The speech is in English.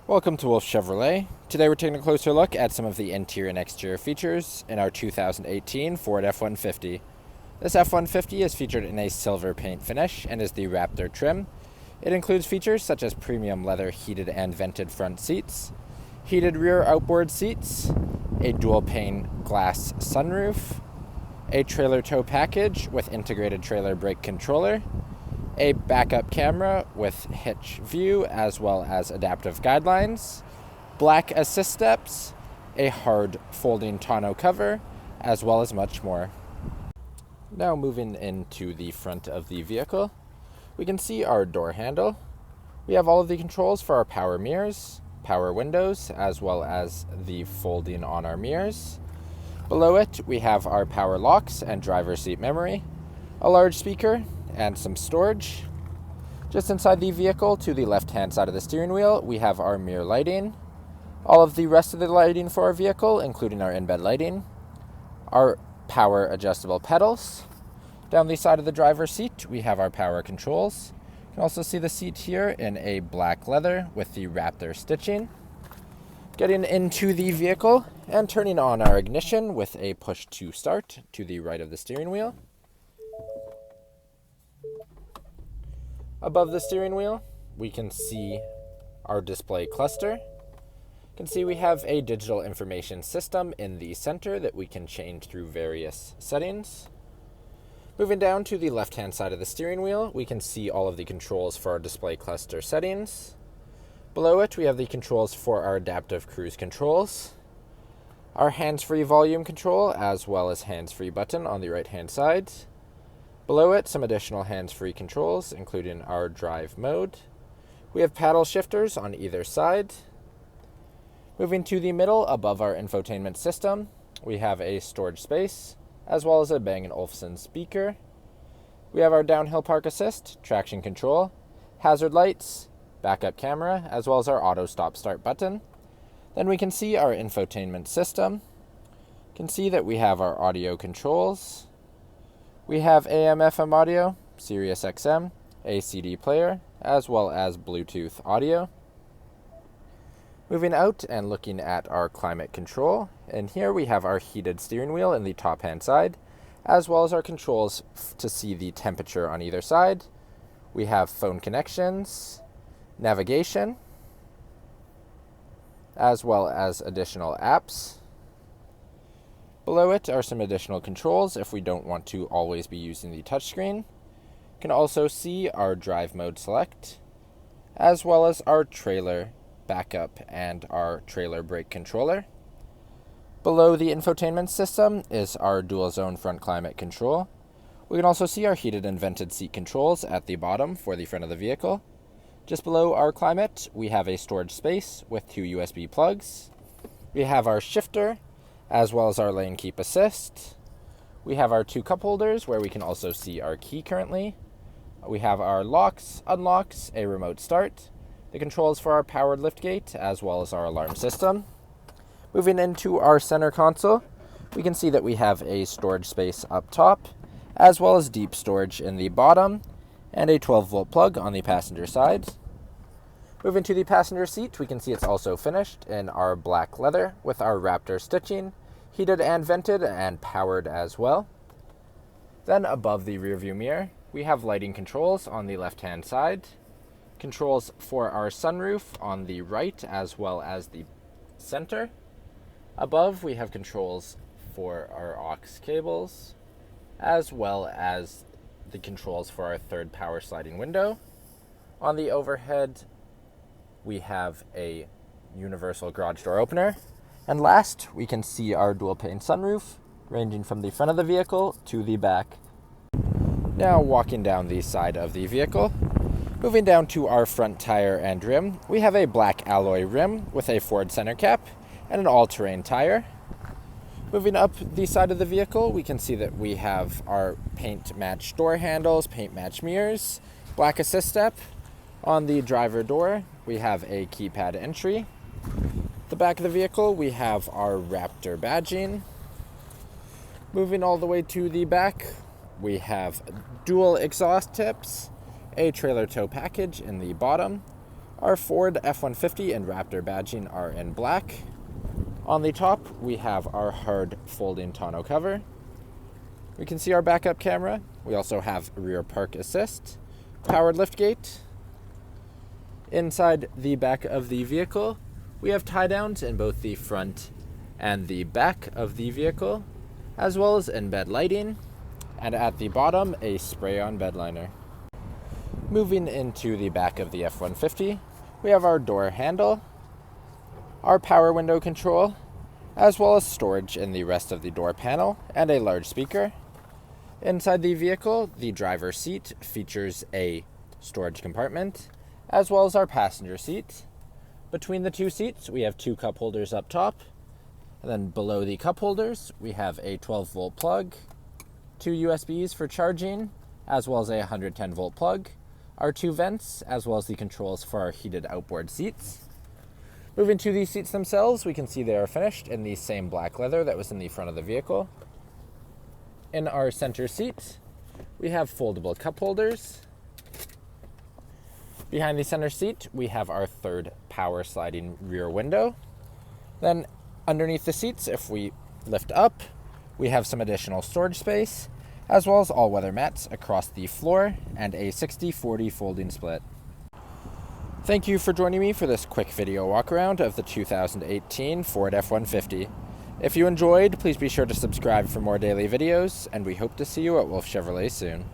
Welcome to Wolfe Chevrolet. Today we're taking a closer look at some of the interior and exterior features in our 2018 Ford F-150. This F-150 is featured in a silver paint finish and is the Raptor trim. It includes features such as premium leather heated and vented front seats, heated rear outboard seats, a dual pane glass sunroof, a trailer tow package with integrated trailer brake controller, a backup camera with hitch view as well as adaptive guidelines, black assist steps, a hard folding tonneau cover, as well as much more. Now moving into the front of the vehicle, we can see our door handle. We have all of the controls for our power mirrors, power windows, as well as the folding on our mirrors. Below it, we have our power locks and driver's seat memory, a large speaker, and some storage. Just inside the vehicle, to the left-hand side of the steering wheel, we have our mirror lighting. All of the rest of the lighting for our vehicle, including our in-bed lighting, our power adjustable pedals. Down the side of the driver's seat, we have our power controls. You can also see the seat here in a black leather with the Raptor stitching. Getting into the vehicle and turning on our ignition with a push to start to the right of the steering wheel. Above the steering wheel, we can see our display cluster. You can see we have a digital information system in the center that we can change through various settings. Moving down to the left-hand side of the steering wheel, we can see all of the controls for our display cluster settings. Below it, we have the controls for our adaptive cruise controls, our hands-free volume control, as well as hands-free button on the right-hand side. Below it, some additional hands-free controls, including our drive mode. We have paddle shifters on either side. Moving to the middle, above our infotainment system, we have a storage space, as well as a Bang & Olufsen speaker. We have our downhill park assist, traction control, hazard lights, backup camera, as well as our auto stop start button. Then we can see our infotainment system. You can see that we have our audio controls. We have AM/FM audio, Sirius XM, a CD player, as well as Bluetooth audio. Moving out and looking at our climate control, and here we have our heated steering wheel in the top hand side, as well as our controls to see the temperature on either side. We have phone connections, navigation, as well as additional apps. Below it are some additional controls if we don't want to always be using the touchscreen. You can also see our drive mode select, as well as our trailer backup and our trailer brake controller. Below the infotainment system is our dual zone front climate control. We can also see our heated and vented seat controls at the bottom for the front of the vehicle. Just below our climate, we have a storage space with 2 USB plugs. We have our shifter, as well as our lane keep assist. We have our 2 cup holders where we can also see our key currently. We have our locks, unlocks, a remote start, the controls for our powered liftgate, as well as our alarm system. Moving into our center console, we can see that we have a storage space up top, as well as deep storage in the bottom, and a 12-volt plug on the passenger side. Moving to the passenger seat, we can see it's also finished in our black leather with our Raptor stitching, heated and vented and powered as well. Then above the rearview mirror, we have lighting controls on the left-hand side, controls for our sunroof on the right as well as the center. Above, we have controls for our aux cables, as well as the controls for our third power sliding window. On the overhead, we have a universal garage door opener. And last, we can see our dual pane sunroof, ranging from the front of the vehicle to the back. Now walking down the side of the vehicle, moving down to our front tire and rim, we have a black alloy rim with a Ford center cap and an all-terrain tire. Moving up the side of the vehicle, we can see that we have our paint match door handles, paint match mirrors, black assist step. On the driver door, we have a keypad entry. The back of the vehicle, we have our Raptor badging. Moving all the way to the back, we have dual exhaust tips, a trailer tow package in the bottom, Our Ford F-150 and Raptor badging are in black. On the top, we have our hard folding tonneau cover. We can see our backup camera. We also have rear park assist, powered liftgate. Inside the back of the vehicle, we have tie downs in both the front and the back of the vehicle, as well as in-bed lighting, and at the bottom, a spray-on bed liner. Moving into the back of the F-150, we have our door handle, our power window control, as well as storage in the rest of the door panel, and a large speaker. Inside the vehicle, the driver's seat features a storage compartment, as well as our passenger seat. Between the two seats, we have two cup holders up top, and then below the cup holders, we have a 12-volt plug, two USBs for charging, as well as a 110-volt plug, our two vents, as well as the controls for our heated outboard seats. Moving to the seats themselves, we can see they are finished in the same black leather that was in the front of the vehicle. In our center seat, we have foldable cup holders. Behind the center seat, we have our third power sliding rear window. Then underneath the seats, if we lift up, we have some additional storage space, as well as all-weather mats across the floor and a 60-40 folding split. Thank you for joining me for this quick video walk-around of the 2018 Ford F-150. If you enjoyed, please be sure to subscribe for more daily videos, and we hope to see you at Wolfe Chevrolet soon.